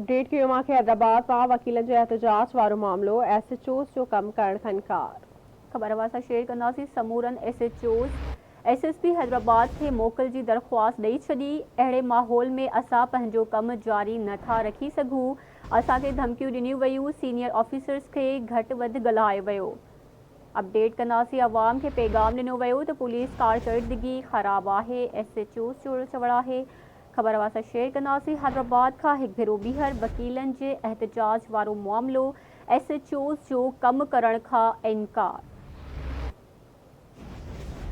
Update कयो मूंखे हैदराबाद मां वकीलनि जे एहतजाज वारो मामलो SHOs जो कम करण खां इनकार। ख़बर असां शेयर कंदासीं। समूरन SHOs SSP हैदराबाद के मोकल की दरख्वास्त ॾेई छॾी। अहिड़े माहौल में असां पंहिंजो कम जारी नथा रखी सघूं। असांखे धमकियूं ॾिनियूं वयूं। सीनियर ऑफिसर्स के घटि वधि ॻाल्हायो वियो। अपडेट कंदासीं। अवाम के पैगाम ॾिनो वियो त पुलिस कारकर्दगी ख़राब आहे। SHOs जो चवणु आहे। ख़बर असां शेयर कंदासीं। हैदराबाद का हिकु भेरो ॿीहर वकीलनि जे एहतजाज वारो मामलो SHOs जो कम करण खां इनकार।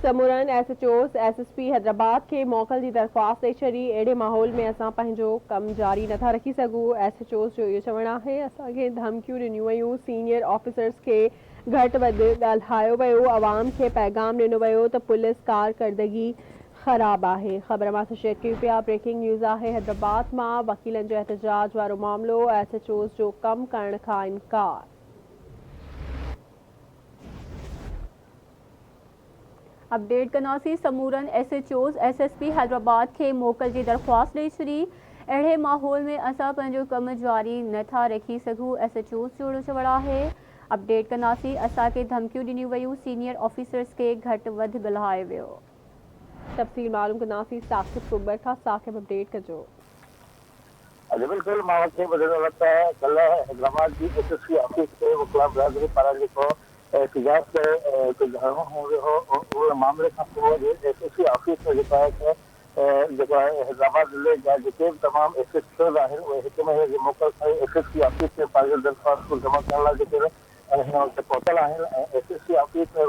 समूरन SHOs SSP हैदराबाद के मोकल जी दरख्वास्त ॾेई छॾी। अहिड़े माहौल में असां पंहिंजो कम जारी नथा रखी सघूं। SHOs जो इहो चवणु आहे। असांखे धमकियूं ॾिनियूं वयूं। सीनियर ऑफिसर्स के घटि वधि ॻाल्हायो वियो। अवाम खे पैगाम ॾिनो वियो त पुलिस कारकर्दगी ख़राब आहे। ख़बर मां शेयर कयूं पिया। ब्रेकिंग न्यूज़ आहे। हैदराबाद मां वकीलनि जो एहतजाज वारो मामलो SHOs जो कम करण खां इनकार। अपडेट कंदासीं। समूरन SHOs SSP हैदराबाद के मोकल जी दरख्वास्त ॾेई छॾी। अहिड़े माहौल में असां पंहिंजो कम जारी नथा रखी सघूं। SHOs जो चवणु आहे। अपडेट कंदासीं। असांखे धमकियूं ॾिनियूं वयूं। सीनियर ऑफिसर्स के घटि वधि ॻाल्हायो वियो। तफ़सील मालूम कंदासीं। साकिब कुबर खां। साकिब अपडेट कजो। बिल्कुल मां वटि ॿुधण वक़्तु कल्ह हैदराबाद की SSP ऑफिस ते वकीला बिरादरी पारां जेको एहतजाज ते धरणो हूंदो हो, उहे मामले खां पोइ SSP ऑफिस में जेको आहे हैदराबाद ज़िले जा जेके बि तमामु SHOs आहिनि उहे हिकु महीने जी मोकल खणी SSP ऑफिस में पंहिंजो दरख़्वास्त जमा करण लाइ जेके हिन वक़्तु पहुतल आहिनि ऐं SSP ऑफिस में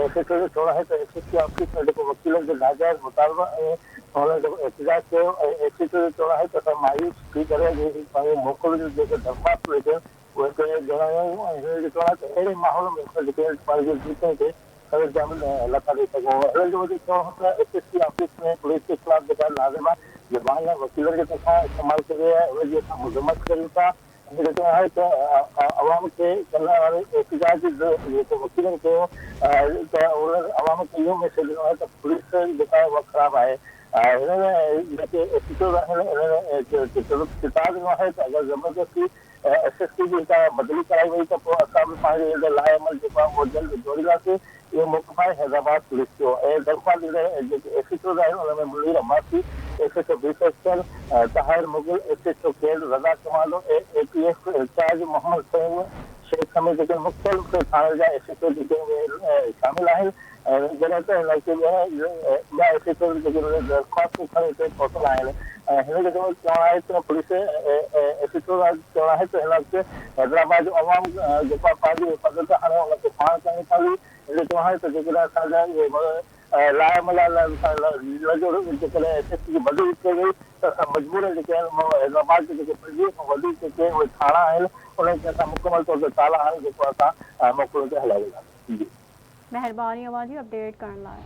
SHO जो चवणु आहे त SSP ऑफिस में जेको वकीलनि जो नाजाइज़ मुतालबा ऐं उन्होंने जेको एहतजाज कयो ऐं SHO जो चवणु आहे त असां मायूस थी करे पंहिंजे मोकल जो जेके दरख़्वास्त वेठे उहे जणायूं ऐं हिननि जो चवणु आहे त अहिड़े माहौल में असां जेके पंहिंजे जीतनि खे ख़बर जामिन नथा ॾेई सघूं। हिननि जो वधीक चवणु आहे त SSP ऑफिस में पुलिस जे ख़िलाफ़ जेका लाज़िमा ज़बान वकीलनि जे तरफ़ां इस्तेमालु कई वई आहे उनजी असां मज़म्मत कयूं था। हिनजो चवणु आहे त अवाम खे करण वारे एहतजाज जेको वकीलनि कयो त उन्हनि अवाम खे इहो मैसेज ॾिनो आहे त पुलिस जेका आहे उहा ख़राबु आहे। हिननि जेके SHOs आहिनि इन्हनि किताब ॾिनो आहे त अगरि ज़बरदस्ती SSP जी हितां बदिली कराई वई त पोइ असां बि पंहिंजे लाइ अमल जेको आहे उहो जल्द जोड़ींदासीं। इहो मौक़फ़ आहे हैदराबाद पुलिस जो। ऐं दरख़्वास्त ॾींदड़ जेके SHOs आहिनि उन में Munir Abbasi, SHO BSL, Tahir Mughal, SHO केल, रज़ा कमालो, APF इंचार्ज मोहम्मद सईद, शेख हमीद जेके मुख़्तलिफ़ थाणे जा SHO जेके शामिल आहिनि। जॾहिं त ॿिया SHO जेके दरख़्वास्तूं खणी हिते पहुतल आहिनि ऐं हिन जो चवणु आहे त पुलिस SHO चवणु आहे त हिन वक़्तु हैदराबाद जो अवाम जेको आहे पंहिंजी हिफ़ाज़त हाणे हुनखे पाण करणी पवंदी। हिन जो चवणु आहे त जेकॾहिं असांजा लाइमल जेकॾहिं SSP जी बदिली कई वई त असां मजबूर जेके आहिनि हैदराबाद जे जेके 50 खां वधीक जेके उहे थाणा आहिनि उन्हनि खे असां मुकमल तौर ते ताला हाणे जेको असां मोकल ते हलाए वेंदासीं। महिरबानी अवां जी अपडेट करण लाइ।